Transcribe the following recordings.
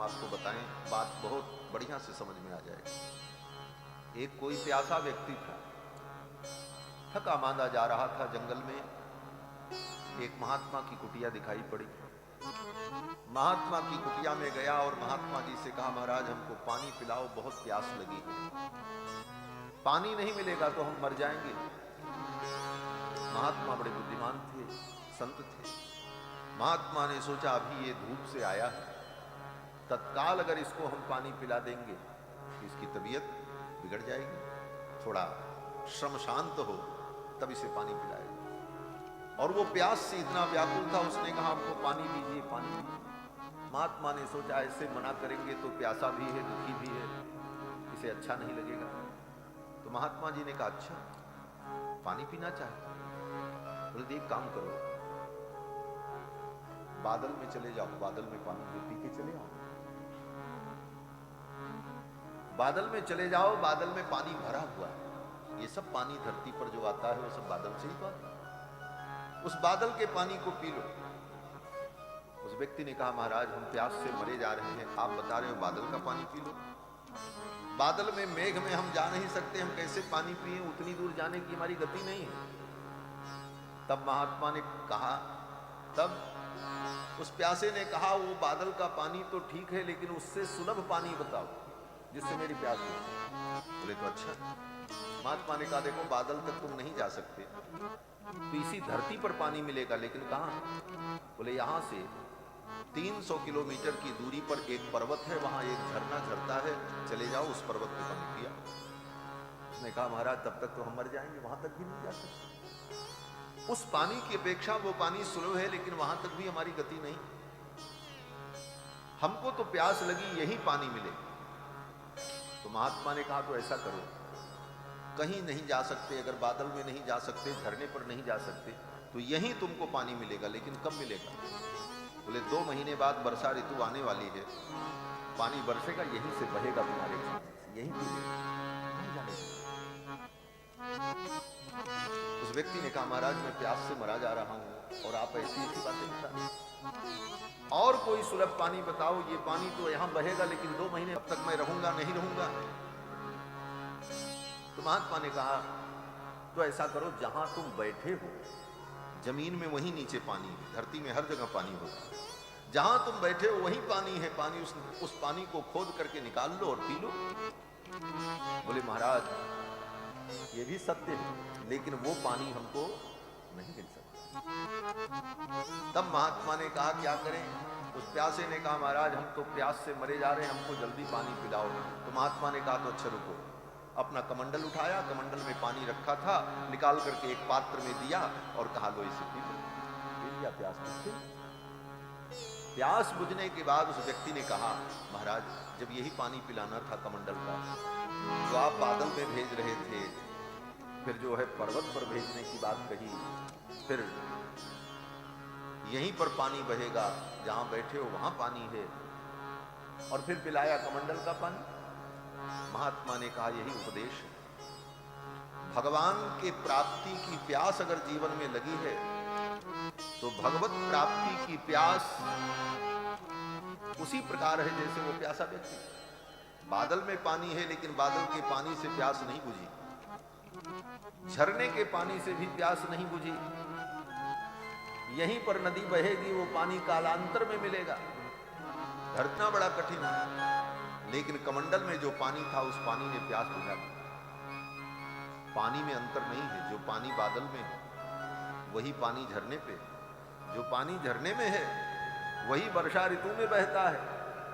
आपको बताएं, बात बहुत बढ़िया से समझ में आ जाएगी। एक कोई प्यासा व्यक्ति था, थका मांदा जा रहा था जंगल में। एक महात्मा की कुटिया दिखाई पड़ी। महात्मा की कुटिया में गया और महात्मा जी से कहा, महाराज हमको पानी पिलाओ, बहुत प्यास लगी है, पानी नहीं मिलेगा तो हम मर जाएंगे। महात्मा बड़े बुद्धिमान थे, संत थे। महात्मा ने सोचा अभी ये धूप से आया है, तत्काल अगर इसको हम पानी पिला देंगे तो इसकी तबीयत बिगड़ जाएगी, थोड़ा श्रम शांत हो तब इसे पानी पिलाएगा। और वो प्यास से इतना व्याकुल था, उसने कहा हमको पानी दीजिए, पानी दीजिए। महात्मा ने सोचा ऐसे मना करेंगे तो प्यासा भी है, दुखी भी है, इसे अच्छा नहीं लगेगा। तो महात्मा जी ने कहा अच्छा पानी पीना चाहता, बोले एक काम करो, बादल में चले जाओ, बादल में पानी पी के चले आओ। बादल में चले जाओ, बादल में पानी भरा हुआ है। ये सब पानी धरती पर जो आता है वो सब बादल से ही तो आता है। उस बादल के पानी को पी लो। उस व्यक्ति ने कहा महाराज हम प्यास से मरे जा रहे हैं, आप बता रहे हो बादल का पानी पी लो। बादल में, मेघ में हम जा नहीं सकते, हम कैसे पानी पिए, उतनी दूर जाने की हमारी गति नहीं है। तब महात्मा ने कहा, तब उस प्यासे ने कहा वो बादल का पानी तो ठीक है, लेकिन उससे सुलभ पानी बताओ जिससे मेरी प्यास हो। बोले तो अच्छा। महात्मा ने कहा देखो बादल तक तुम नहीं जा सकते, तो इसी धरती पर पानी मिलेगा, लेकिन कहां? बोले यहां से 300 किलोमीटर की दूरी पर एक पर्वत है, वहां एक झरना झरता है, चले जाओ उस पर्वत को पानी पिया। उसने कहा महाराज तब तक तो हम मर जाएंगे, वहां तक भी नहीं जा सकते। उस पानी की अपेक्षा वो पानी सुलभ है, लेकिन वहां तक भी हमारी गति नहीं। हमको तो प्यास लगी, यही पानी मिले। तो महात्मा ने कहा तो ऐसा करो, कहीं नहीं जा सकते, अगर बादल में नहीं जा सकते, झरने पर नहीं जा सकते, तो यहीं तुमको पानी मिलेगा, लेकिन कब मिलेगा? बोले 2 महीने बाद वर्षा ऋतु आने वाली है, पानी बरसेगा, यहीं से बहेगा तुम्हारे सामने, यहीं मिलेगा, नहीं जाने। उस व्यक्ति ने कहा महाराज मैं प्यास से मरा जा रहा हूं और आप ऐसी ऐसी बातें बता, और कोई सुलभ पानी बताओ, ये पानी तो यहां बहेगा लेकिन 2 महीने अब तक मैं रहूंगा नहीं रहूंगा। तो महात्मा ने कहा तो ऐसा करो, जहां तुम बैठे हो जमीन में वहीं नीचे पानी है, धरती में हर जगह पानी होता है, जहां तुम बैठे हो वहीं पानी है, पानी उस पानी को खोद करके निकाल लो और पी लो। बोले महाराज ये भी सत्य है, लेकिन वो पानी हमको नहीं मिल सकता। तब महात्मा ने कहा क्या करें? उस प्यासे ने कहा महाराज हम तो प्यास से मरे जा रहे हैं, हमको जल्दी पानी पिलाओ। तो महात्मा ने कहा तो अच्छा रुको। अपना कमंडल उठाया, कमंडल में पानी रखा था, निकाल करके एक पात्र में दिया और कहा लो इसे पी लो। पी लिया, प्यास बुझ गई। प्यास बुझने के बाद उस व्यक्ति ने कहा महाराज जब यही पानी पिलाना था कमंडल का, जो आप बादल में भेज रहे थे, फिर जो है पर्वत पर भेजने की बात कही, फिर यहीं पर पानी बहेगा, जहां बैठे हो वहां पानी है, और फिर पिलाया कमंडल का पानी। महात्मा ने कहा यही उपदेश है। भगवान के प्राप्ति की प्यास अगर जीवन में लगी है तो भगवत प्राप्ति की प्यास उसी प्रकार है जैसे वो प्यासा व्यक्ति। बादल में पानी है लेकिन बादल के पानी से प्यास नहीं बुझी, झरने के पानी से भी प्यास नहीं बुझी। यहीं पर नदी बहेगी, वो पानी कालांतर में मिलेगा, धरना बड़ा कठिन है। लेकिन कमंडल में जो पानी था उस पानी ने प्यास बुझा दी। पानी में अंतर नहीं है, जो पानी बादल में है वही पानी झरने पे, जो पानी झरने में है वही वर्षा ऋतु में बहता है,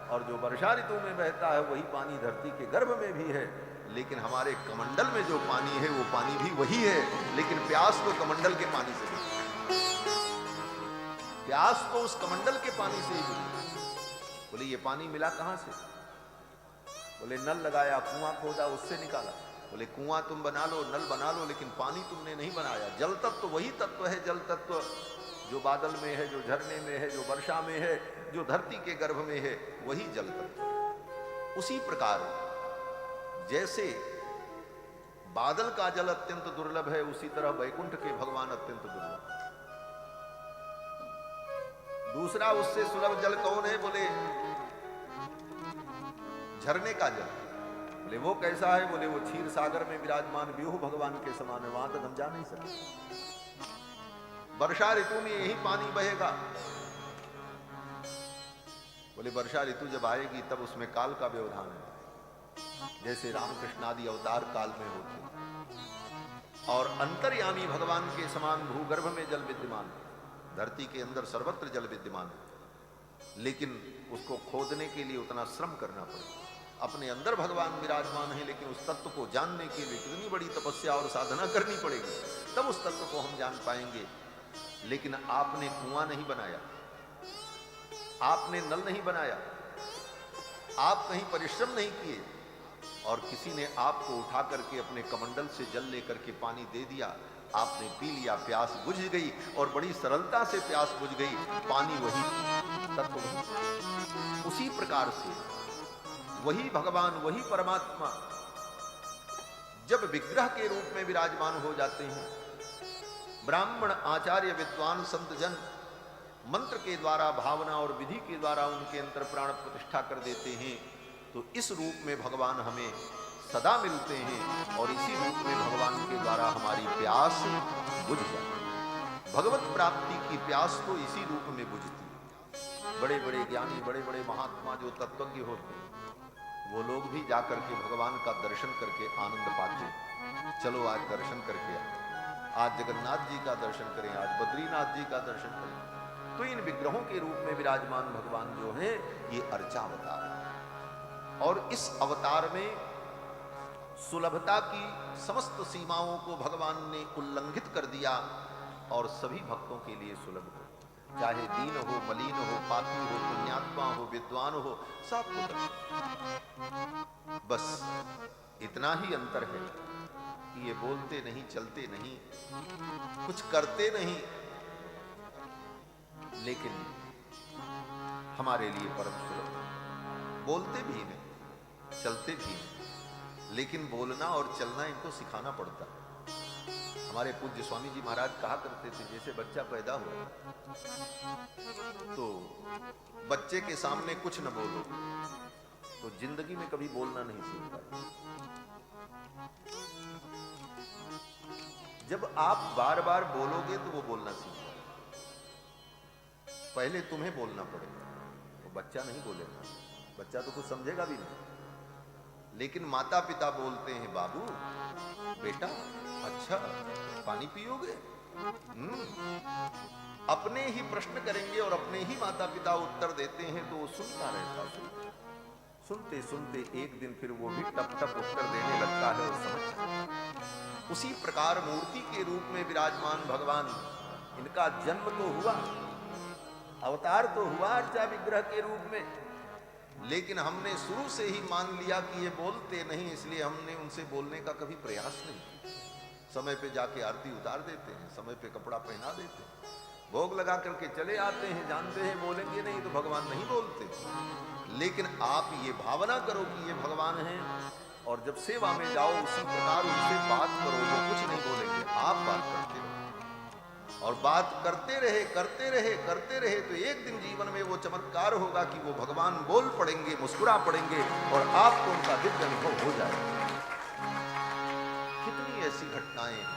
और जो वर्षा ऋतु में बहता है वही पानी धरती के गर्भ में भी है। लेकिन हमारे कमंडल में जो पानी है वो पानी भी वही है, लेकिन प्यास तो कमंडल के पानी से नहीं, प्यास तो उस कमंडल के पानी से ही बुझी। बोले ये पानी मिला कहां से? बोले नल लगाया, कुआं खोदा, उससे निकाला। बोले कुआं तुम बना लो, नल बना लो, लेकिन पानी तुमने नहीं बनाया। जल तत्व वही तत्व है, जल तत्व जो बादल में है, जो झरने में है, जो वर्षा में है, जो धरती के गर्भ में है, वही जल तत्व। उसी प्रकार जैसे बादल का जल अत्यंत दुर्लभ है, उसी तरह वैकुंठ के भगवान अत्यंत दुर्लभ। दूसरा उससे सुलभ जल कौन है? बोले झरने का जल। बोले वो कैसा है? बोले वो क्षीर सागर में विराजमान व्यूह भगवान के समान है, वहां तक हम जा नहीं सकते। वर्षा ऋतु में यही पानी बहेगा। बोले वर्षा ऋतु जब आएगी तब उसमें काल का व्यवधान है, जैसे रामकृष्ण आदि अवतार काल में होते, और अंतर्यामी भगवान के समान भूगर्भ में जल विद्यमान, धरती के अंदर सर्वत्र जल विद्यमान है, लेकिन उसको खोदने के लिए उतना श्रम करना पड़ेगा। अपने अंदर भगवान विराजमान है, लेकिन उस तत्व को जानने के लिए कितनी बड़ी तपस्या और साधना करनी पड़ेगी, तब उस तत्व को हम जान पाएंगे। लेकिन आपने कुआं नहीं बनाया, आपने नल नहीं बनाया, आप कहीं परिश्रम नहीं किए, और किसी ने आपको उठा करके अपने कमंडल से जल लेकर के पानी दे दिया, आपने पी लिया, प्यास बुझ गई, और बड़ी सरलता से प्यास बुझ गई। पानी वही, तत्व वही। उसी प्रकार से वही भगवान, वही परमात्मा जब विग्रह के रूप में विराजमान हो जाते हैं, ब्राह्मण आचार्य विद्वान संत जन मंत्र के द्वारा, भावना और विधि के द्वारा उनके अंतर प्राण प्रतिष्ठा कर देते हैं, तो इस रूप में भगवान हमें सदा मिलते हैं, और इसी रूप में भगवान के द्वारा हमारी प्यास बुझ जाती है। भगवत प्राप्ति की प्यास तो इसी रूप में बुझती है। बड़े बड़े ज्ञानी, बड़े बड़े महात्मा जो तत्वज्ञ होते हैं, वो लोग भी जाकर के भगवान का दर्शन करके आनंद पाते। चलो आज दर्शन करके आज जगन्नाथ जी का दर्शन करें, आज बद्रीनाथ जी का दर्शन करें। तो इन विग्रहों के रूप में विराजमान भगवान जो है, ये अर्चावतार है, और इस अवतार में सुलभता की समस्त सीमाओं को भगवान ने उल्लंघित कर दिया, और सभी भक्तों के लिए सुलभ हो, चाहे दीन हो, मलिन हो, पापी हो, पुण्यात्मा हो, विद्वान हो, सबको दर्शन। बस इतना ही अंतर है कि ये बोलते नहीं, चलते नहीं, कुछ करते नहीं, लेकिन हमारे लिए परम सुलभ। बोलते भी नहीं, चलते भी नहीं, लेकिन बोलना और चलना इनको सिखाना पड़ता है। हमारे पूज्य स्वामी जी महाराज कहा करते थे, जैसे बच्चा पैदा हुआ तो बच्चे के सामने कुछ न बोलो तो जिंदगी में कभी बोलना नहीं सीखता। जब आप बार बार बोलोगे तो वो बोलना सीखेगा। पहले तुम्हें बोलना पड़ेगा, वो बच्चा नहीं बोलेगा, बच्चा तो कुछ समझेगा भी नहीं। लेकिन माता पिता बोलते हैं, बाबू बेटा अच्छा पानी पियोगे, अपने ही प्रश्न करेंगे और अपने ही माता पिता उत्तर देते हैं, तो वो सुनता रहता, सुनते सुनते एक दिन फिर वो भी टप टप उत्तर देने लगता है और समझता है। उसी प्रकार मूर्ति के रूप में विराजमान भगवान, इनका जन्म तो हुआ, अवतार तो हुआ अर्चा विग्रह के रूप में, लेकिन हमने शुरू से ही मान लिया कि ये बोलते नहीं, इसलिए हमने उनसे बोलने का कभी प्रयास नहीं किया। समय पे जाके आरती उतार देते हैं, समय पे कपड़ा पहना देते हैं, भोग लगा करके चले आते हैं, जानते हैं बोलेंगे नहीं तो भगवान नहीं बोलते। लेकिन आप ये भावना करो कि ये भगवान हैं, और जब सेवा में जाओ उसी प्रकार उनसे बात करो, वो कुछ नहीं बोलेंगे, आप बात करते रहो, और बात करते रहे करते रहे करते रहे, तो एक दिन जीवन में वो चमत्कार होगा कि वो भगवान बोल पड़ेंगे, मुस्कुरा पड़ेंगे, और आपको उनका दिव्य अनुभव हो जाएगा। कितनी ऐसी घटनाएं हैं,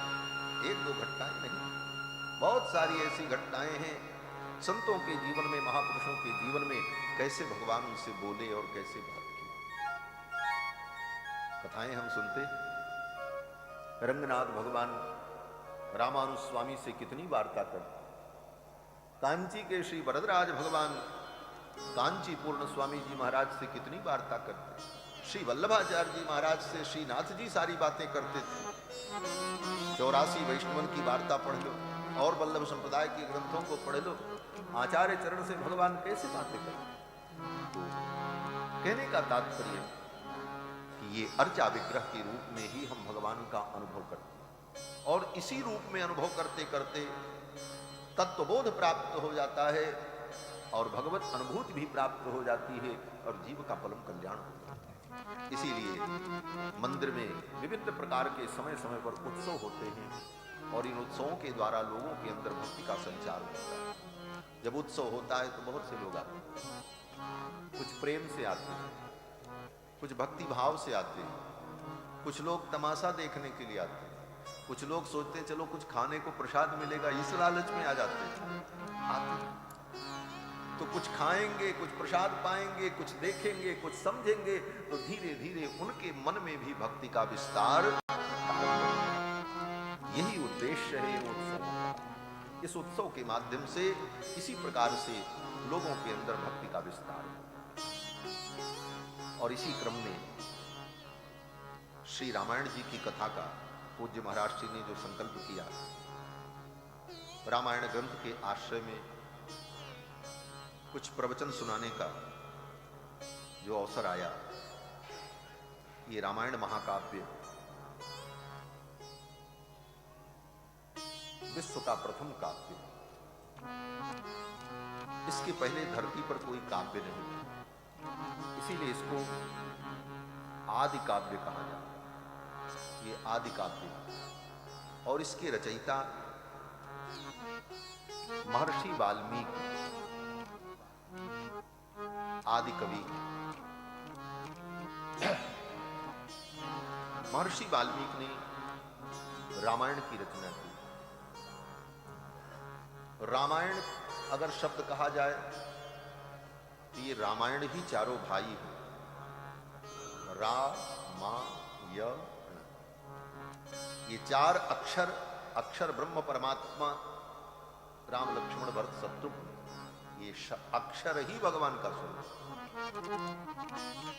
एक दो घटनाएं नहीं, बहुत सारी ऐसी घटनाएं हैं संतों के जीवन में, महापुरुषों के जीवन में, कैसे भगवान उनसे बोले और कैसे बात की। कथाएं हम सुनते, रंगनाथ भगवान रामानुज स्वामी से कितनी वार्ता करते, कांची के श्री वरदराज भगवान कांची पूर्ण स्वामी जी महाराज से कितनी वार्ता करते, श्री वल्लभाचार्य जी महाराज से श्रीनाथ जी सारी बातें करते थे। 84 वैष्णवन की वार्ता पढ़ लो, और वल्लभ संप्रदाय के ग्रंथों को पढ़ लो, आचार्य चरण से भगवान कैसे बातें करते। तो कहने का तात्पर्य कि ये अर्चा विग्रह के रूप में ही हम भगवान का अनुभव करते हैं, और इसी रूप में अनुभव करते करते तत्वबोध प्राप्त हो जाता है, और भगवत अनुभूति भी प्राप्त हो जाती है, और जीव का परम कल्याण होता है। इसीलिए मंदिर में विभिन्न प्रकार के समय समय पर उत्सव होते हैं, और इन उत्सवों के द्वारा लोगों के अंदर भक्ति का संचार होता है। जब उत्सव होता है तो बहुत से लोग आते हैं, कुछ प्रेम से आते हैं, कुछ भक्ति भाव से आते हैं, कुछ लोग तमाशा देखने के लिए आते हैं, कुछ लोग सोचते हैं चलो कुछ खाने को प्रसाद मिलेगा, इस लालच में आ जाते हैं। आते तो कुछ खाएंगे, कुछ प्रसाद पाएंगे, कुछ देखेंगे, कुछ समझेंगे, तो धीरे धीरे उनके मन में भी भक्ति का विस्तार। यही उद्देश्य है उत्सव। इस उत्सव के माध्यम से इसी प्रकार से लोगों के अंदर भक्ति का विस्तार हो। और इसी क्रम में श्री रामायण जी की कथा का पूज्य महाराज जी ने जो संकल्प किया, रामायण ग्रंथ के आश्रय में कुछ प्रवचन सुनाने का जो अवसर आया, ये रामायण महाकाव्य विश्व का प्रथम काव्य, इसके पहले धरती पर कोई काव्य नहीं है, इसीलिए इसको आदि काव्य कहा जाता है। ये आदि काव्य, और इसके रचयिता महर्षि वाल्मीकि आदि कवि। महर्षि वाल्मीकि ने रामायण की रचना की। रामायण अगर शब्द कहा जाए तो ये रामायण ही चारों भाई हैं। रा मा य, ये चार अक्षर, अक्षर ब्रह्म परमात्मा राम लक्ष्मण भरत शत्रुघ्न, ये अक्षर ही भगवान का स्वरूप।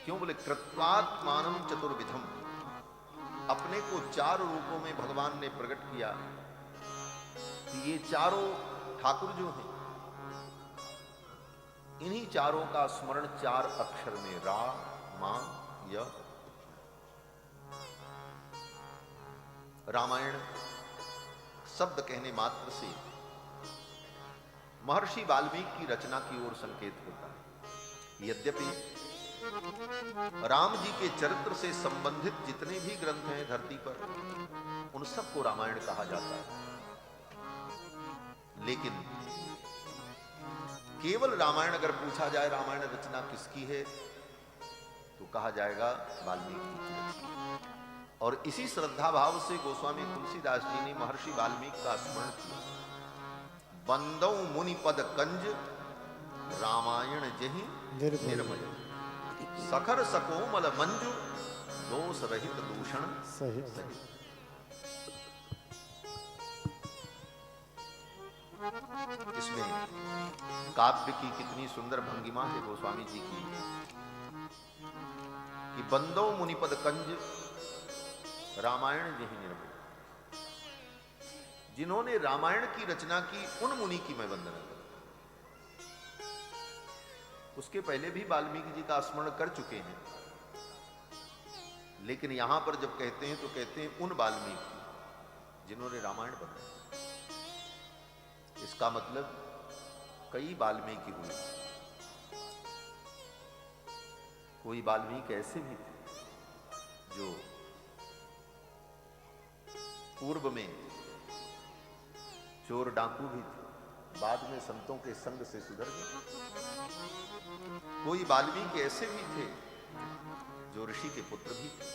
क्यों बोले कृत्वात्मानं चतुर्विधम, अपने को चार रूपों में भगवान ने प्रकट किया। ये चारों ठाकुर जो हैं, इन्हीं चारों का स्मरण चार अक्षर में रा मा य। रामायण शब्द कहने मात्र से महर्षि वाल्मीकि की रचना की ओर संकेत होता है। यद्यपि राम जी के चरित्र से संबंधित जितने भी ग्रंथ हैं धरती पर, उन सबको रामायण कहा जाता है, लेकिन केवल रामायण अगर पूछा जाए रामायण रचना किसकी है, तो कहा जाएगा वाल्मीकि की। और इसी श्रद्धा भाव से गोस्वामी तुलसीदास जी ने महर्षि वाल्मीकि का स्मरण किया। बंदौ मुनि पद कंज, रामायण जहि निर्मल, सखर सकोमल मंजु, दोष रहित दूषण सहित। इसमें काव्य की कितनी सुंदर भंगिमा है गोस्वामी जी की, कि बंदो मुनिपद कंज, रामायण जहि निर्मल। जिन्होंने रामायण की रचना की उन मुनि की मैं वंदना करता। उसके पहले भी वाल्मीकि जी का स्मरण कर चुके हैं, लेकिन यहां पर जब कहते हैं तो कहते हैं उन वाल्मीकि जिन्होंने रामायण बनाया। इसका मतलब कई वाल्मीकि हुए। कोई वाल्मीकि ऐसे भी थे जो पूर्व में चोर डाकू भी थे, बाद में संतों के संग से सुधर गए। कोई वाल्मीकि ऐसे भी थे जो ऋषि के पुत्र भी थे।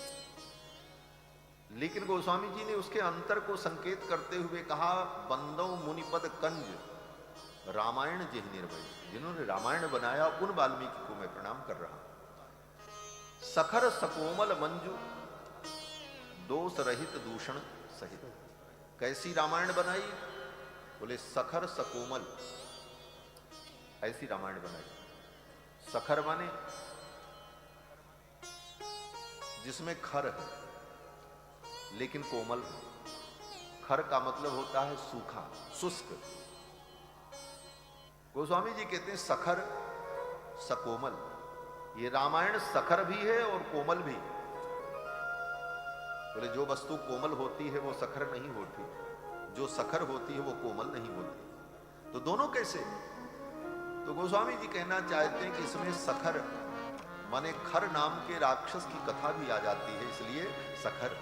लेकिन गोस्वामी जी ने उसके अंतर को संकेत करते हुए कहा, बंदौ मुनिपद कंज, रामायण जहि निर्भय। जिन्होंने रामायण बनाया उन वाल्मीकि को मैं प्रणाम कर रहा हूं। सखर सकोमल मंजु, दोष रहित दूषण सहित। कैसी रामायण बनाई? बोले सखर सकोमल, ऐसी रामायण बनाई। सखर माने जिसमें खर है लेकिन कोमल है। खर का मतलब होता है सूखा, शुष्क। गोस्वामी जी कहते हैं सखर सकोमल। ये रामायण सखर भी है और कोमल भी। बोले जो वस्तु कोमल होती है वो सखर नहीं होती, जो सखर होती है वो कोमल नहीं होती। तो दोनों कैसे? तो गोस्वामी जी कहना चाहते हैं कि इसमें सखर माने खर नाम के राक्षस की कथा भी आ जाती है, इसलिए सखर।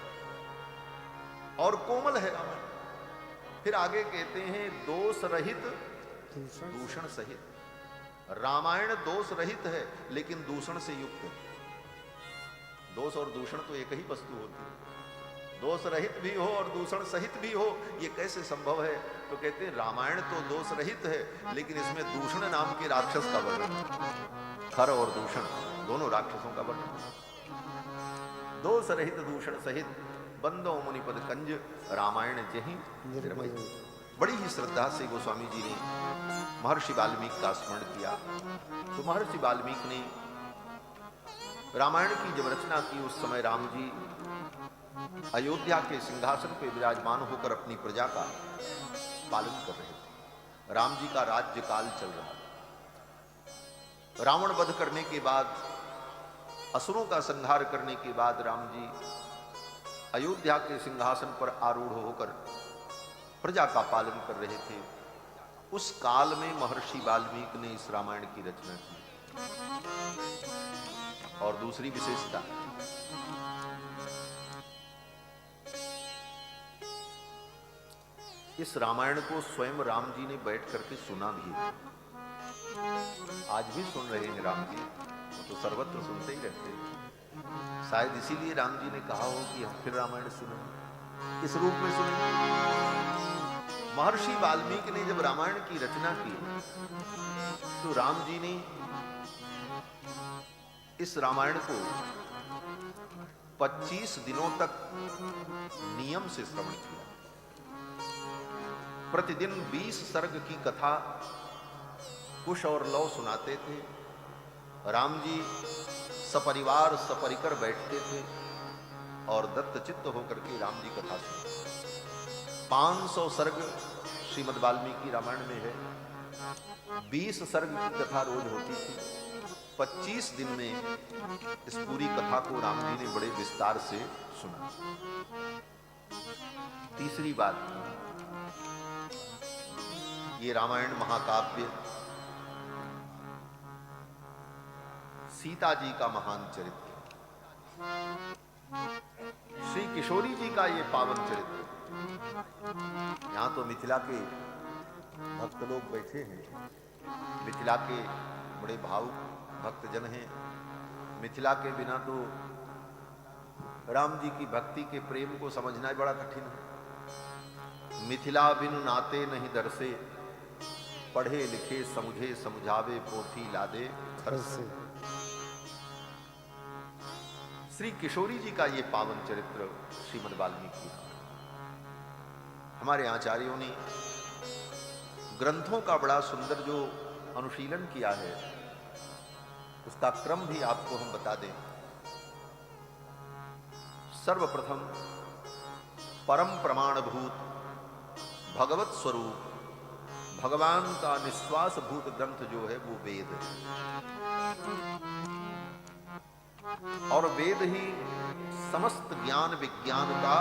और कोमल है रामायण। फिर आगे कहते हैं दोष रहित दूषण सहित। रामायण दोष रहित है लेकिन दूषण से युक्त है। दोष और दूषण तो एक ही वस्तु होती है, दोष रहित भी हो और दूषण सहित भी हो, ये कैसे संभव है? तो कहते हैं रामायण तो दोष रहित है, लेकिन इसमें दूषण नाम के राक्षस का वर्णन, खर और दूषण दोनों राक्षसों का वर्णन। दोष रहित दूषण सहित बंदो मुनिपद कंज, रामायण जही निर्मय। बड़ी ही श्रद्धा से गोस्वामी जी ने महर्षि वाल्मीकि का स्मरण किया। तो महर्षि वाल्मीकि ने रामायण की जब रचना की, उस समय राम जी अयोध्या के सिंहासन पर विराजमान होकर अपनी प्रजा का पालन कर रहे थे। राम जी का राज्य काल चल रहा था। रावण वध करने के बाद, असुरों का संहार करने के बाद राम जी अयोध्या के सिंहासन पर आरूढ़ होकर प्रजा का पालन कर रहे थे। उस काल में महर्षि वाल्मीकि ने इस रामायण की रचना की। और दूसरी विशेषता, इस रामायण को स्वयं राम जी ने बैठ करके सुना भी है। आज भी सुन रहे हैं राम जी, तो सर्वत्र सुनते ही रहते हैं। शायद इसीलिए राम जी ने कहा हो कि हम फिर रामायण सुनें, इस रूप में सुनें। महर्षि वाल्मीकि ने जब रामायण की रचना की, तो राम जी ने इस रामायण को 25 दिनों तक नियम से श्रवण किया। प्रतिदिन 20 सर्ग की कथा कुश और लव सुनाते थे। राम जी सपरिवार सपरिकर बैठते थे और दत्तचित्त होकर के राम जी कथा सुनते। 500 सर्ग श्रीमद् वाल्मीकि रामायण में है। 20 सर्ग की कथा रोज होती थी। 25 दिन में इस पूरी कथा को राम जी ने बड़े विस्तार से सुना। तीसरी बात, ये रामायण महाकाव्य सीता जी का महान चरित्र, श्री किशोरी जी का ये पावन चरित्र। यहां तो मिथिला के भक्त लोग बैठे हैं, मिथिला के बड़े भावुक भक्तजन हैं। मिथिला के बिना तो राम जी की भक्ति के प्रेम को समझना बड़ा कठिन है। मिथिला बिनु नाते नहीं दरसे, पढ़े लिखे समझे समझावे पोथी लादे घर से। श्री किशोरी जी का ये पावन चरित्र श्रीमद् वाल्मीकि, हमारे आचार्यों ने ग्रंथों का बड़ा सुंदर जो अनुशीलन किया है, उसका क्रम भी आपको हम बता दें। सर्वप्रथम परम प्रमाणभूत भगवत स्वरूप भगवान का निश्वास भूत ग्रंथ जो है वो वेद है। और वेद ही समस्त ज्ञान विज्ञान का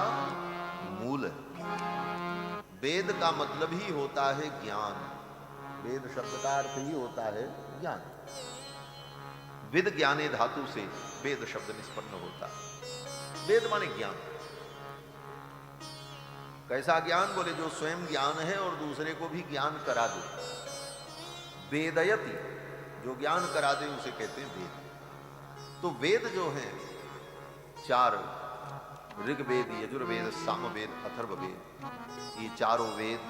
मूल है। वेद का मतलब ही होता है ज्ञान। वेद शब्द का अर्थ ही होता है ज्ञान। विद ज्ञाने धातु से वेद शब्द निष्पन्न होता है। वेद माने ज्ञान। कैसा ज्ञान? बोले जो स्वयं ज्ञान है और दूसरे को भी ज्ञान करा दे। वेदयति, जो ज्ञान करा दे उसे कहते हैं वेद। तो वेद जो है 4, ऋग्वेद, यजुर्वेद, सामवेद, अथर्ववेद, ये चारों वेद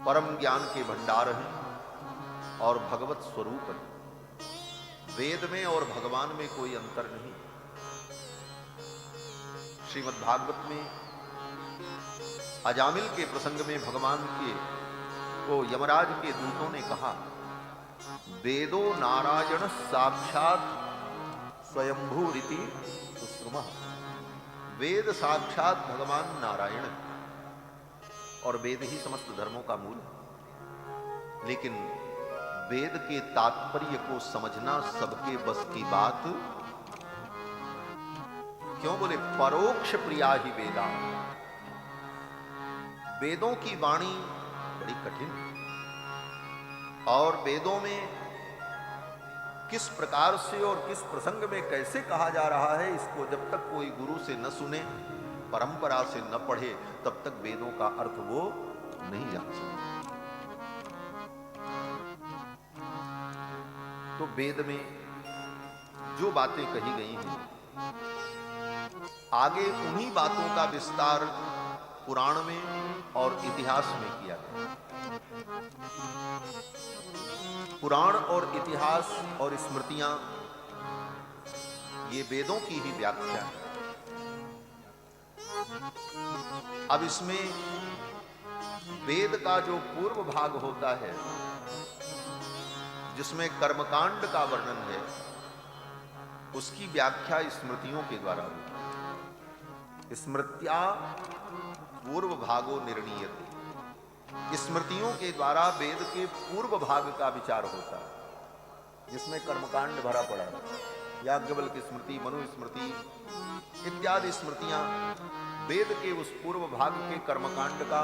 परम ज्ञान के भंडार हैं और भगवत स्वरूप है। वेद में और भगवान में कोई अंतर नहीं। श्रीमद् भागवत में अजामिल के प्रसंग में भगवान के को यमराज के दूतों ने कहा, वेदो नारायण साक्षात स्वयंभू रीति सुश्रुमा। वेद साक्षात भगवान नारायण और वेद ही समस्त धर्मों का मूल है। लेकिन वेद के तात्पर्य को समझना सबके बस की बात क्यों? बोले परोक्ष प्रिया ही वेदा। वेदों की वाणी बड़ी कठिन और वेदों में किस प्रकार से और किस प्रसंग में कैसे कहा जा रहा है, इसको जब तक कोई गुरु से न सुने, परंपरा से न पढ़े, तब तक वेदों का अर्थ वो नहीं जान सकते। तो वेद में जो बातें कही गई हैं, आगे उन्हीं बातों का विस्तार पुराण में और इतिहास में किया गया। पुराण और इतिहास और स्मृतियां ये वेदों की ही व्याख्या है। अब इसमें वेद का जो पूर्व भाग होता है, जिसमें कर्मकांड का वर्णन है, उसकी व्याख्या स्मृतियों के द्वारा होती है। स्मृत्या पूर्व भागो निर्णीयते। स्मृतियों के द्वारा वेद के पूर्व भाग का विचार होता है, जिसमें कर्मकांड भरा पड़ा है। याज्ञवल्क्य स्मृति, मनु स्मृति इत्यादि स्मृतियां वेद के उस पूर्व भाग के कर्मकांड का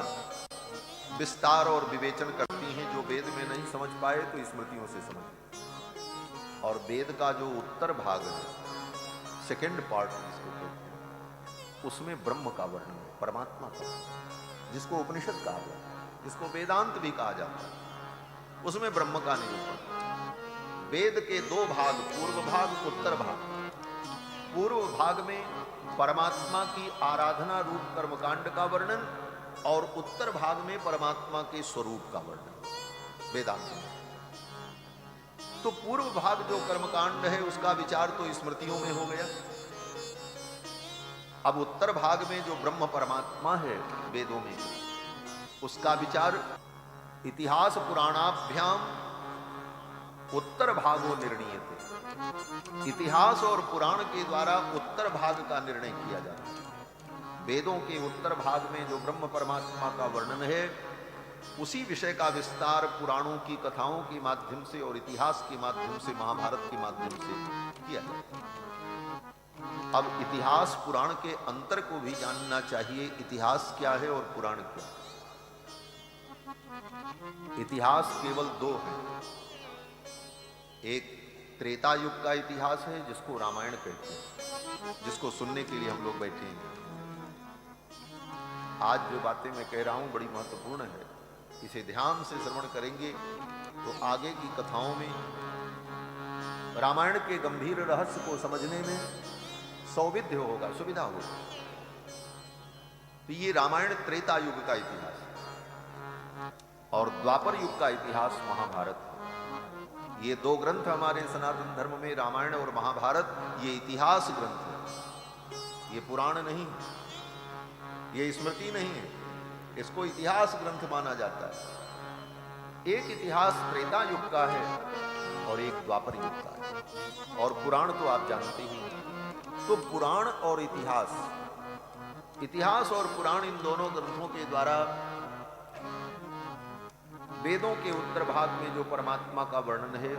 विस्तार और विवेचन करती हैं। जो वेद में नहीं समझ पाए तो स्मृतियों से समझ। और वेद का जो उत्तर भाग है, सेकेंड पार्ट जिसको कहते हैं, उसमें ब्रह्म का वर्णन है, परमात्मा का, जिसको उपनिषद कहा जाता है, जिसको वेदांत भी कहा जाता है, उसमें ब्रह्म का निरूपण। वेद के दो भाग, पूर्व भाग, उत्तर भाग। पूर्व भाग में परमात्मा की आराधना रूप कर्मकांड का वर्णन और उत्तर भाग में परमात्मा के स्वरूप का वर्णन वेदांत में। तो पूर्व भाग जो कर्मकांड है उसका विचार तो स्मृतियों में हो गया। अब उत्तर भाग में जो ब्रह्म परमात्मा है वेदों में, उसका विचार इतिहास पुराणाभ्याम उत्तर भागो निर्णीयते। इतिहास और पुराण के द्वारा उत्तर भाग का निर्णय किया जाता है। वेदों के उत्तर भाग में जो ब्रह्म परमात्मा का वर्णन है, उसी विषय का विस्तार पुराणों की कथाओं के माध्यम से और इतिहास के माध्यम से, महाभारत के माध्यम से किया जाता है। अब इतिहास पुराण के अंतर को भी जानना चाहिए। इतिहास क्या है और पुराण क्या है? इतिहास केवल दो है। एक त्रेता युग का इतिहास है, जिसको रामायण कहते हैं, जिसको सुनने के लिए हम लोग बैठे हैं। आज जो बातें मैं कह रहा हूं बड़ी महत्वपूर्ण है। इसे ध्यान से श्रवण करेंगे तो आगे की कथाओं में रामायण के गंभीर रहस्य को समझने में सौविध्य होगा, सुविधा होगी। तो ये रामायण त्रेता युग का इतिहास है और द्वापर युग का इतिहास महाभारत है। ये दो ग्रंथ हमारे सनातन धर्म में, रामायण और महाभारत, ये इतिहास ग्रंथ है। ये पुराण नहीं है, ये स्मृति नहीं है, इसको इतिहास ग्रंथ माना जाता है। एक इतिहास त्रेता युग का है और एक द्वापर युग का है। और पुराण तो आप जानते ही हैं। तो पुराण और इतिहास, इतिहास और पुराण, इन दोनों ग्रंथों के द्वारा वेदों के उत्तर भाग में जो परमात्मा का वर्णन है,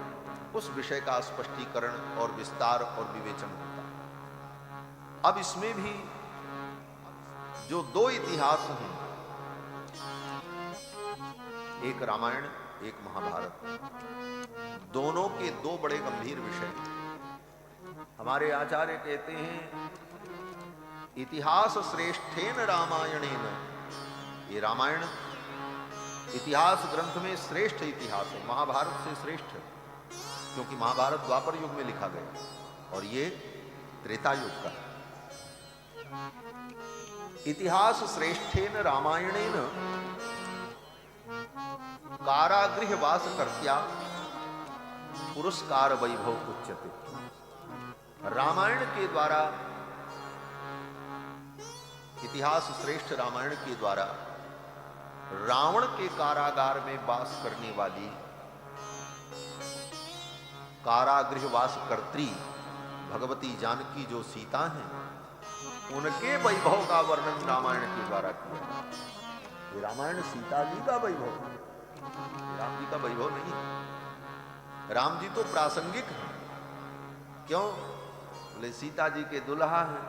उस विषय का स्पष्टीकरण और विस्तार और विवेचन होता है। अब इसमें भी जो दो इतिहास हैं, एक रामायण एक महाभारत, दोनों के दो बड़े गंभीर विषय हैं। हमारे आचार्य कहते हैं इतिहास श्रेष्ठेन रामायणेन। ये रामायण इतिहास ग्रंथ में श्रेष्ठ इतिहास है, महाभारत से श्रेष्ठ है, क्योंकि महाभारत द्वापर युग में लिखा गया और ये त्रेता युग का है। इतिहास श्रेष्ठेन रामायणेन कारागृह वास कर्त्या पुरस्कार वैभव उच्यते। रामायण के द्वारा, इतिहास श्रेष्ठ रामायण के द्वारा रावण के कारागार में वास करने वाली कारागृहवास कर्त्री भगवती जानकी जो सीता हैं, उनके वैभव का वर्णन रामायण के द्वारा किया। ये रामायण सीता जी का वैभव, राम जी का वैभव नहीं। राम जी तो प्रासंगिक है। क्यों? बोले सीता जी के दुल्हा हैं।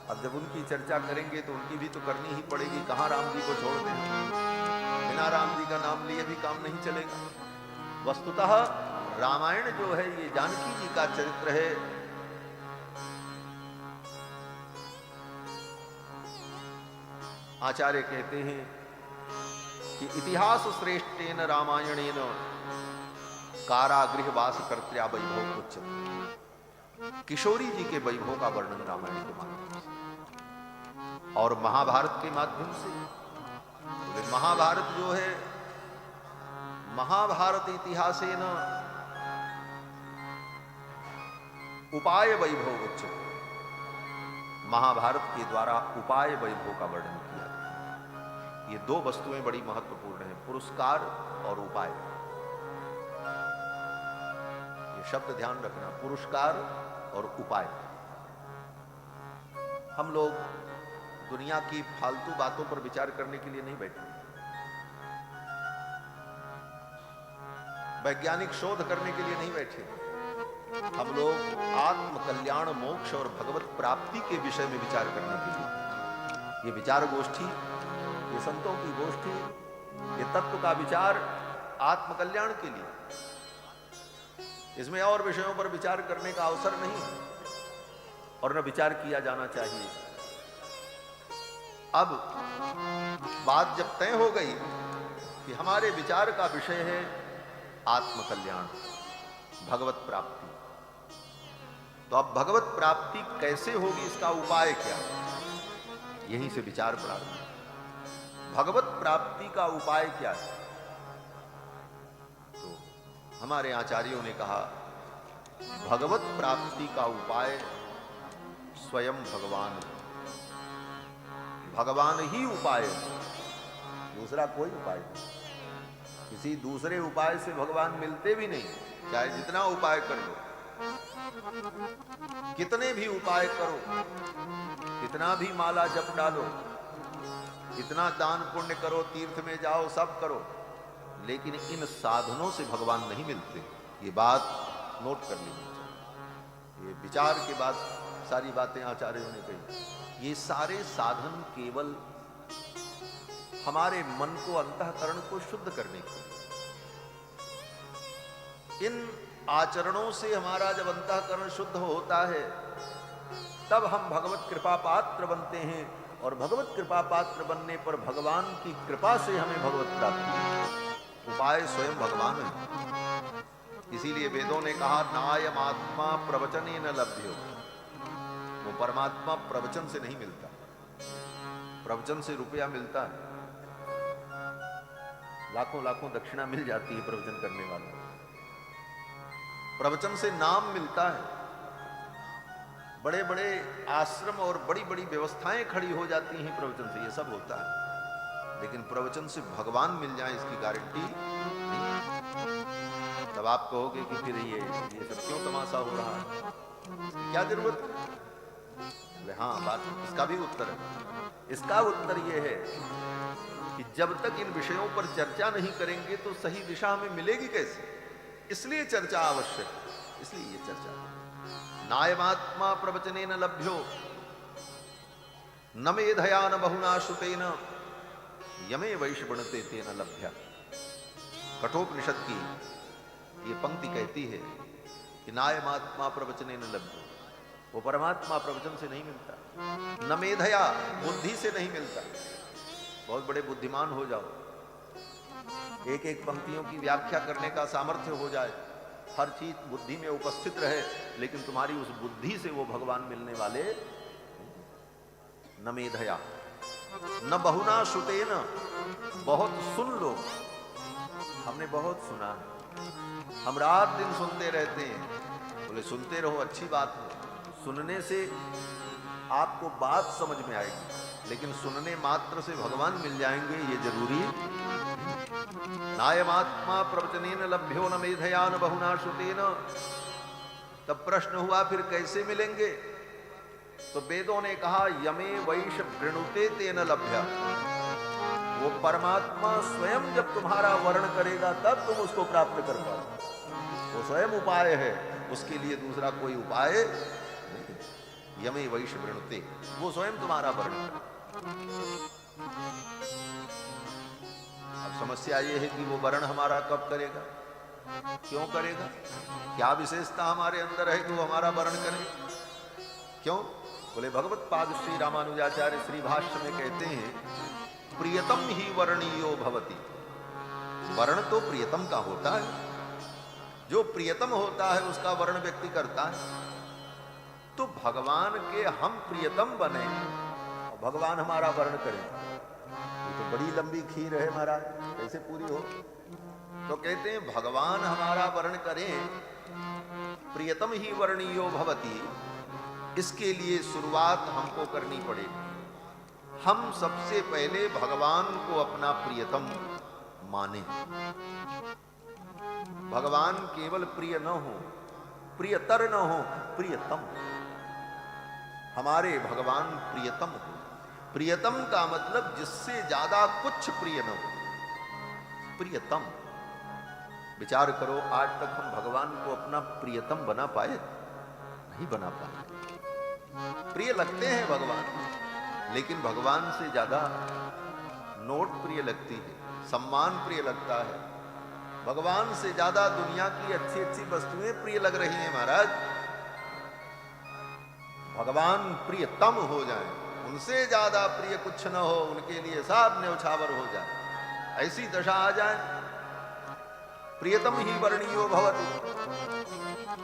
अब जब उनकी चर्चा करेंगे तो उनकी भी तो करनी ही पड़ेगी। कहां राम जी को छोड़ दें? बिना राम जी का नाम लिए भी काम नहीं चलेगा। वस्तुतः रामायण जो है ये जानकी जी का चरित्र है। आचार्य कहते हैं कि इतिहास श्रेष्ठेन रामायणेन कारागृह वास कर्त्या वैभव उच्यते। किशोरी जी के वैभव का वर्णन रामायण के माध्यम से और महाभारत के माध्यम से। बोले महाभारत जो है, महाभारत इतिहासेन उपाय वैभव उच्चते, महाभारत के द्वारा उपाय वैभव का वर्णन किया। ये दो वस्तुएं बड़ी महत्वपूर्ण हैं, पुरस्कार और उपाय। ये शब्द ध्यान रखना, पुरस्कार और उपाय। हम लोग दुनिया की फालतू बातों पर विचार करने के लिए नहीं बैठे, वैज्ञानिक शोध करने के लिए नहीं बैठे। हम लोग आत्म कल्याण, मोक्ष और भगवत प्राप्ति के विषय में विचार करने के लिए। ये विचार गोष्ठी, ये संतों की गोष्ठी, ये तत्व का विचार आत्म कल्याण के लिए। इसमें और विषयों पर विचार करने का अवसर नहीं है और न विचार किया जाना चाहिए। अब बात जब तय हो गई कि हमारे विचार का विषय है आत्म कल्याण, भगवत प्राप्ति, तो अब भगवत प्राप्ति कैसे होगी, इसका उपाय क्या, यहीं से विचार प्रारंभ। भगवत प्राप्ति का उपाय क्या है? तो हमारे आचार्यों ने कहा भगवत प्राप्ति का उपाय स्वयं भगवान, भगवान ही उपाय है, दूसरा कोई उपाय नहीं। किसी दूसरे उपाय से भगवान मिलते भी नहीं, चाहे जितना उपाय कर लो, कितने भी उपाय करो, कितना भी माला जप डालो, कितना दान पुण्य करो, तीर्थ में जाओ, सब करो, लेकिन इन साधनों से भगवान नहीं मिलते। ये बात नोट कर लीजिए। ये विचार के बाद सारी बातें आचार्यों ने कही। ये सारे साधन केवल हमारे मन को, अंतःकरण को शुद्ध करने के। इन आचरणों से हमारा जब अंतःकरण शुद्ध होता है, तब हम भगवत कृपा पात्र बनते हैं और भगवत कृपा पात्र बनने पर भगवान की कृपा से हमें भगवत प्राप्ति। उपाय स्वयं भगवान है। इसीलिए वेदों ने कहा नायम आत्मा प्रवचने न लभ्यो। वो परमात्मा प्रवचन से नहीं मिलता, प्रवचन से रुपया मिलता है, लाखों लाखों दक्षिणा मिल जाती है प्रवचन करने वालों को। प्रवचन से नाम मिलता है, बड़े बड़े आश्रम और बड़ी बड़ी व्यवस्थाएं खड़ी हो जाती हैं प्रवचन से, ये सब होता है। लेकिन प्रवचन से भगवान मिल जाए इसकी गारंटी नहीं। तब आप कहोगे कि फिर ये सब क्यों तमाशा हो रहा है, क्या जरूरत है? हाँ, बात इसका भी उत्तर है। इसका उत्तर ये है कि जब तक इन विषयों पर चर्चा नहीं करेंगे तो सही दिशा हमें मिलेगी कैसे? इसलिए चर्चा आवश्यक, इसलिए ये चर्चा। नायमात्मा प्रवचने न लभ्यो न मेधया न बहुना श्रुतेन यमे वैश्वणते तेन लभ्या। कठोपनिषद की ये पंक्ति कहती है कि नायमात्मा प्रवचने न लभ्यो, वो परमात्मा प्रवचन से नहीं मिलता, न मेधया, बुद्धि से नहीं मिलता। बहुत बड़े बुद्धिमान हो जाओ, एक एक पंक्तियों की व्याख्या करने का सामर्थ्य हो जाए, हर चीज बुद्धि में उपस्थित रहे, लेकिन तुम्हारी उस बुद्धि से वो भगवान मिलने वाले न मेधया न बहुना श्रुतेन। बहुत सुन लो, हमने बहुत सुना है, हम रात दिन सुनते रहते हैं। बोले सुनते रहो, अच्छी बात है, सुनने से आपको बात समझ में आएगी, लेकिन सुनने मात्र से भगवान मिल जाएंगे ये जरूरी। नायमात्मा प्रवचनेन लभ्यो न मेधया न बहुना श्रुतेन। तब प्रश्न हुआ फिर कैसे मिलेंगे? तो वेदों ने कहा यमे वैश वृणुते तेन लभ्या। वो परमात्मा स्वयं जब तुम्हारा वर्ण करेगा तब तुम उसको प्राप्त कर पाओ। वो स्वयं उपाय है, उसके लिए दूसरा कोई उपाय नहीं। यमे वैश वृणुते, वो स्वयं तुम्हारा वर्ण करे। अब समस्या ये है कि वो वर्ण हमारा कब करेगा, क्यों करेगा, क्या विशेषता हमारे अंदर है कि वो हमारा वर्ण करे? क्यों? बोले भगवत पाद श्री रामानुजाचार्य श्री भाष्य में कहते हैं प्रियतम ही वर्णीयो भवति। वर्ण तो प्रियतम का होता है, जो प्रियतम होता है उसका वर्ण व्यक्ति करता है। तो भगवान के हम प्रियतम बने और भगवान हमारा वर्ण करें, ये तो बड़ी लंबी खीर है महाराज, कैसे पूरी हो? तो कहते हैं भगवान हमारा वर्ण करें, प्रियतम ही वर्णीयो भवति, इसके लिए शुरुआत हमको करनी पड़ेगी। हम सबसे पहले भगवान को अपना प्रियतम माने। भगवान केवल प्रिय न हो, प्रियतर न हो, प्रियतम, हमारे भगवान प्रियतम हो। प्रियतम का मतलब जिससे ज्यादा कुछ प्रिय न हो, प्रियतम। विचार करो, आज तक हम भगवान को अपना प्रियतम बना पाए? नहीं बना पाए। प्रिय लगते हैं भगवान, लेकिन भगवान से ज्यादा नोट प्रिय लगती है, सम्मान प्रिय लगता है। भगवान से ज्यादा दुनिया की अच्छी अच्छी वस्तुएं प्रिय लग रही हैं महाराज। भगवान प्रियतम हो जाए, उनसे ज्यादा प्रिय कुछ न हो, उनके लिए सब न्यौछावर हो जाए, ऐसी दशा आ जाए। प्रियतम ही वर्णीयो भवति।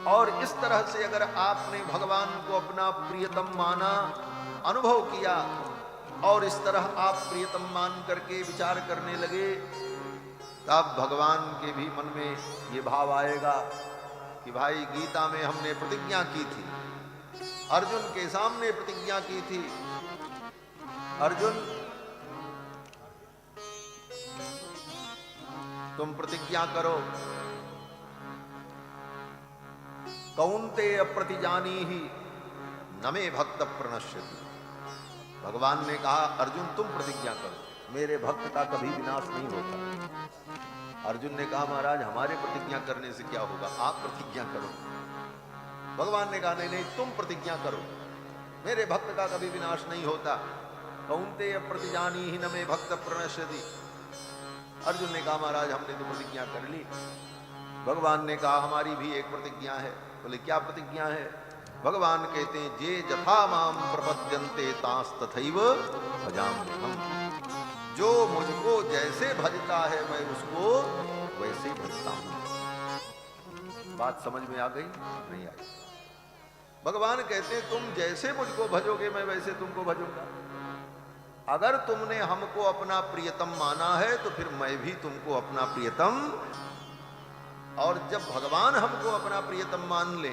और इस तरह से अगर आपने भगवान को अपना प्रियतम माना, अनुभव किया, और इस तरह आप प्रियतम मान करके विचार करने लगे, तब भगवान के भी मन में ये भाव आएगा कि भाई गीता में हमने प्रतिज्ञा की थी, अर्जुन के सामने प्रतिज्ञा की थी, अर्जुन तुम प्रतिज्ञा करो, कौन्तेय प्रतिजानीहि न मे भक्त प्रणश्यति। भगवान ने कहा अर्जुन तुम प्रतिज्ञा करो, मेरे भक्त का कभी विनाश नहीं होता। अर्जुन ने कहा महाराज हमारे प्रतिज्ञा करने से क्या होगा, आप प्रतिज्ञा करो। भगवान ने कहा नहीं नहीं तुम प्रतिज्ञा करो, मेरे भक्त का कभी विनाश नहीं होता। कौन्तेय प्रतिजानीहि न मे भक्त प्रणश्यति। अर्जुन ने कहा महाराज हमने तो प्रतिज्ञा कर ली। भगवान ने कहा हमारी भी एक प्रतिज्ञा है। बोले क्या प्रतिज्ञा है? भगवान कहते हैं जे जथा माम प्रपद्यन्ते तांस तथैव भजाम्यहम्। जो मुझको जैसे भजता है मैं उसको वैसे भजता हूं। बात समझ में आ गई? नहीं आई। भगवान कहते हैं तुम जैसे मुझको भजोगे मैं वैसे तुमको भजूंगा। अगर तुमने हमको अपना प्रियतम माना है तो फिर मैं भी तुमको अपना प्रियतम, और जब भगवान हमको अपना प्रियतम मान ले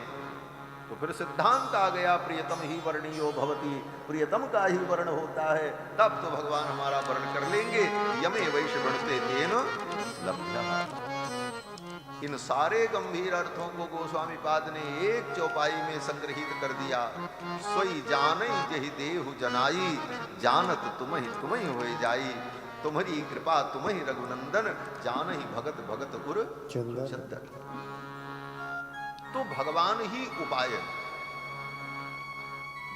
तो फिर सिद्धांत आ गया प्रियतम ही वर्णीयो भवति, प्रियतम का ही वर्ण होता है। तब तो भगवान हमारा वर्ण कर लेंगे। यमे वैश्य बढ़ते तेन लभ्यः। इन सारे गंभीर अर्थों को गोस्वामी पाद ने एक चौपाई में संग्रहित कर दिया। सोई जानई जहि देहु जनाई, जानत तुम्हि होय जाई। तुम्हारी कृपा तुम्हि रघुनंदन, जानहि भगत भगत उर चंदन। तो भगवान ही उपाय,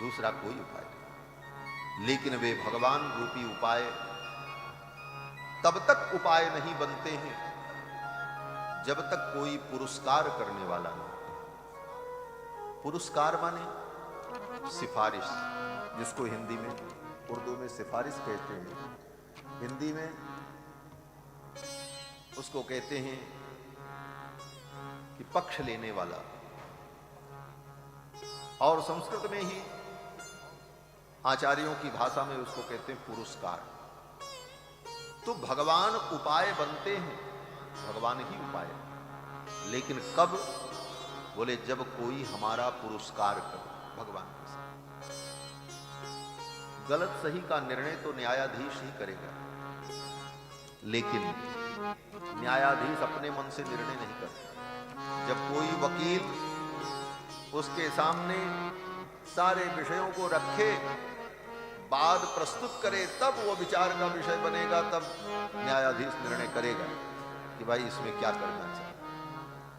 दूसरा कोई उपाय नहीं। लेकिन वे भगवान रूपी उपाय तब तक उपाय नहीं बनते हैं जब तक कोई पुरस्कार करने वाला नहीं। पुरस्कार माने सिफारिश, जिसको हिंदी में, उर्दू में सिफारिश कहते हैं, हिंदी में उसको कहते हैं कि पक्ष लेने वाला, और संस्कृत में ही आचार्यों की भाषा में उसको कहते हैं पुरस्कार। तो भगवान उपाय बनते हैं, भगवान ही उपाय, लेकिन कब? बोले जब कोई हमारा पुरस्कार करे भगवान के साथ। गलत सही का निर्णय तो न्यायाधीश ही करेगा, लेकिन न्यायाधीश अपने मन से निर्णय नहीं करता। जब कोई वकील उसके सामने सारे विषयों को रखे, बाद प्रस्तुत करे, तब वो विचार का विषय बनेगा, तब न्यायाधीश निर्णय करेगा कि भाई इसमें क्या करना चाहिए।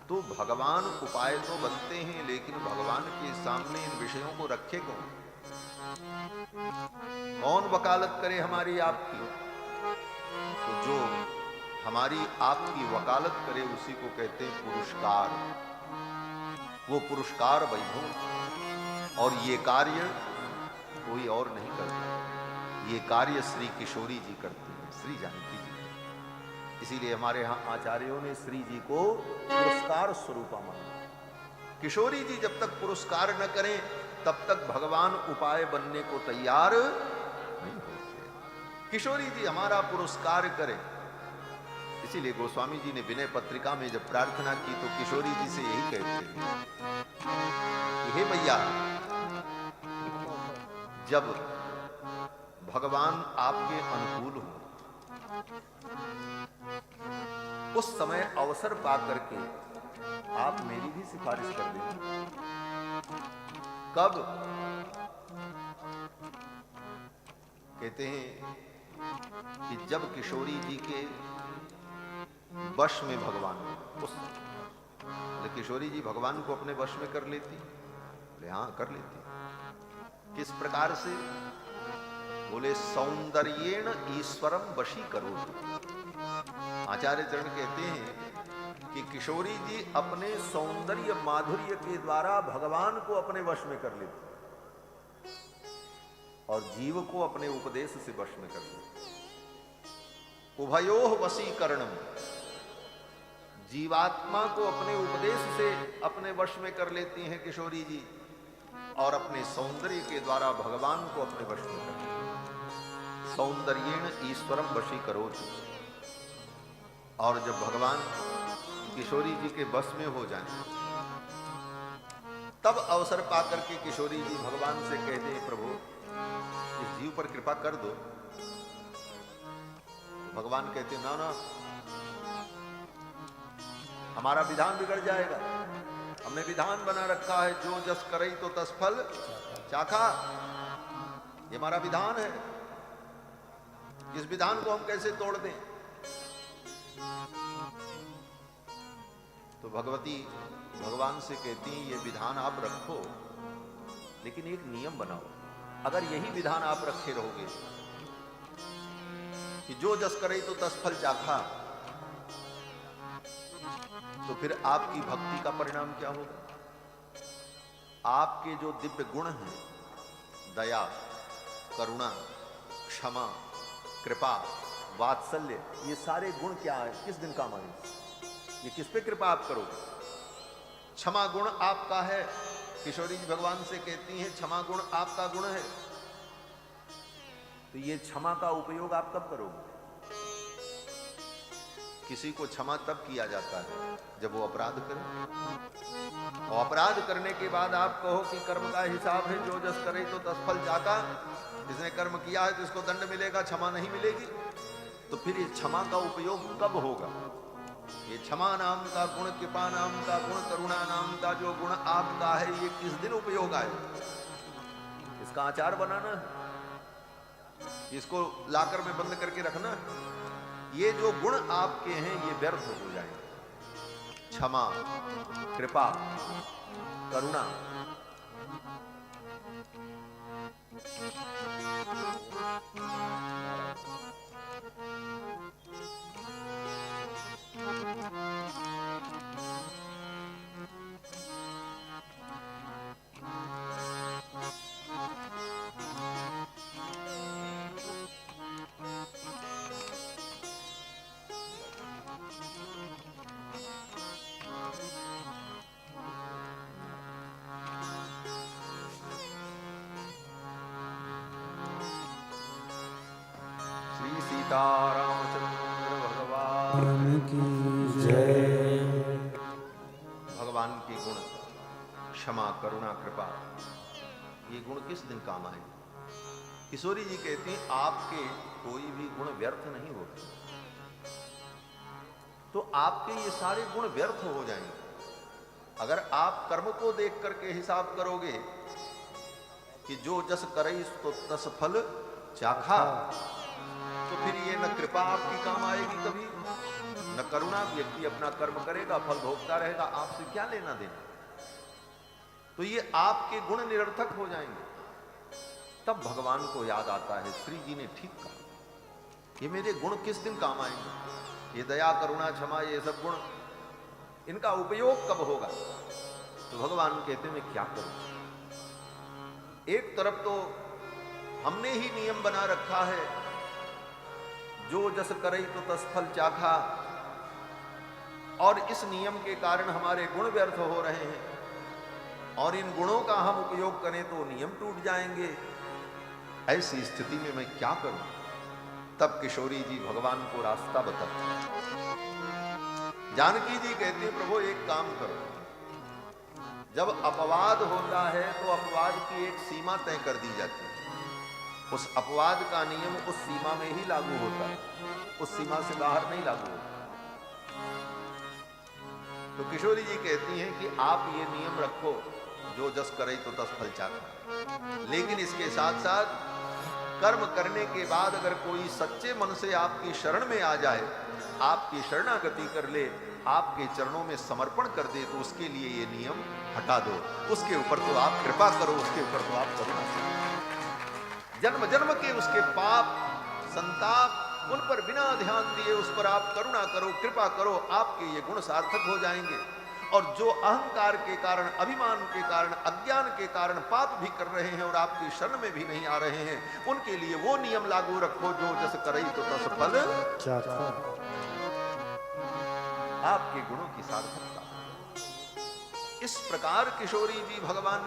तो भगवान उपाय तो बनते हैं, लेकिन भगवान के सामने इन विषयों को रखे कौन वकालत करे हमारी आपकी? तो जो हमारी आपकी वकालत करे उसी को कहते हैं पुरस्कार। वो पुरस्कार वैभव, और ये कार्य कोई और नहीं करता, ये कार्य श्री किशोरी जी करते हैं, श्री जानकी जी। इसीलिए हमारे यहाँ आचार्यों ने श्री जी को पुरस्कार स्वरूपा माना। किशोरी जी जब तक पुरस्कार न करें तब तक भगवान उपाय बनने को तैयार नहीं होते। किशोरी जी हमारा पुरस्कार करें। इसीलिए गोस्वामी जी ने विनय पत्रिका में जब प्रार्थना की तो किशोरी जी से यही कहते थे, हे भैया, जब भगवान आपके अनुकूल हो उस समय अवसर पा करके आप मेरी भी सिफारिश कर दें। कब? कहते हैं कि जब किशोरी जी के वश में भगवान हो, उस किशोरी जी भगवान को अपने वश में कर लेती? बोले हाँ कर लेती। किस प्रकार से? बोले सौंदर्येण ईश्वरम वशी करो। आचार्य चरण कहते हैं कि किशोरी जी अपने सौंदर्य माधुर्य के द्वारा भगवान को अपने वश में कर लेती और जीव को अपने उपदेश से वश में कर लेती। उभयोः वशीकरणम, जीवात्मा को अपने उपदेश से अपने वश में कर लेती हैं किशोरी जी और अपने सौंदर्य के द्वारा भगवान को अपने वश में कर लेती हैं। सौंदर्येण ईश्वरम वशी करो। और जब भगवान किशोरी जी के बस में हो जाएं, तब अवसर पाकर के किशोरी जी भगवान से कह दें, प्रभु इस जीव पर कृपा कर दो। भगवान कहते ना ना, हमारा विधान बिगड़ जाएगा। हमने विधान बना रखा है, जो जस करई तो तस फल चाखा। ये हमारा विधान है, इस विधान को हम कैसे तोड़ दें? तो भगवती भगवान से कहती हैं, ये विधान आप रखो, लेकिन एक नियम बनाओ। अगर यही विधान आप रखे रहोगे कि जो जस करे तो तस फल चाखा, तो फिर आपकी भक्ति का परिणाम क्या होगा? आपके जो दिव्य गुण हैं, दया, करुणा, क्षमा, कृपा, वात्सल्य, ये सारे गुण क्या है? किस दिन काम आएंगे? ये किस पे कृपा आप करोगे? क्षमा गुण आपका है। किशोरी जी भगवान से कहती हैं, क्षमा गुण आपका गुण है, तो ये क्षमा का उपयोग आप कब करोगे? किसी को क्षमा तब किया जाता है जब वो अपराध करे। और अपराध करने के बाद आप कहो कि कर्म का हिसाब है, जो जस करे तो तस फल चाखा। जिसने कर्म किया है तो इसको दंड मिलेगा, क्षमा नहीं मिलेगी। तो फिर ये क्षमा का उपयोग कब होगा? ये क्षमा नाम का गुण, कृपा नाम का गुण, करुणा नाम का जो गुण आपका है, ये किस दिन उपयोग आए? इसका आचार बनाना है, इसको लाकर में बंद करके रखना। ये जो गुण आपके हैं ये व्यर्थ हो जाएंगे। क्षमा, कृपा, करुणा, रामचंद्र भगवान की जय। भगवान के गुण क्षमा, करुणा, कृपा, ये गुण किस दिन काम आए? किशोरी जी कहती हैं, आपके कोई भी गुण व्यर्थ नहीं होते, तो आपके ये सारे गुण व्यर्थ हो जाएंगे। अगर आप कर्म को देख करके हिसाब करोगे कि जो जस करई तो तस फल चाखा, तो फिर ये न कृपा आपकी काम आएगी कभी, न करुणा। व्यक्ति अपना कर्म करेगा, फल भोगता रहेगा, आपसे क्या लेना देना? तो ये आपके गुण निरर्थक हो जाएंगे। तब भगवान को याद आता है, श्री जी ने ठीक कहा, ये मेरे गुण किस दिन काम आएंगे? ये दया, करुणा, क्षमा, ये सब गुण, इनका उपयोग कब होगा? तो भगवान कहते मैं क्या करूं? एक तरफ तो हमने ही नियम बना रखा है, जो जस करई तो तस फल चाखा, और इस नियम के कारण हमारे गुण व्यर्थ हो रहे हैं। और इन गुणों का हम उपयोग करें तो नियम टूट जाएंगे। ऐसी स्थिति में मैं क्या करूं? तब किशोरी जी भगवान को रास्ता बताते हैं। जानकी जी कहते हैं प्रभु एक काम करो, जब अपवाद होता है तो अपवाद की एक सीमा तय कर दी जाती है। उस अपवाद का नियम उस सीमा में ही लागू होता है, उस सीमा से बाहर नहीं लागू होता। तो किशोरी जी कहती हैं कि आप ये नियम रखो, जो जस करे तो तस फल चाखा। लेकिन इसके साथ साथ कर्म करने के बाद अगर कोई सच्चे मन से आपकी शरण में आ जाए, आपकी शरणागति कर ले, आपके चरणों में समर्पण कर दे, तो उसके लिए ये नियम हटा दो। उसके ऊपर तो आप कृपा करो, उसके ऊपर तो आप करुणा करो। जन्म जन्म के उसके पाप संताप उन पर बिना ध्यान दिए उस पर आप करुणा करो, कृपा करो, आपके ये गुण सार्थक हो जाएंगे। और जो अहंकार के कारण, अभिमान के कारण, अज्ञान के कारण पाप भी कर रहे हैं और आपकी शरण में भी नहीं आ रहे हैं, उनके लिए वो नियम लागू रखो, जो जस करई तो तस फल चाखा। आपके गुणों की सार्थकता। इस प्रकार किशोरी जी भगवान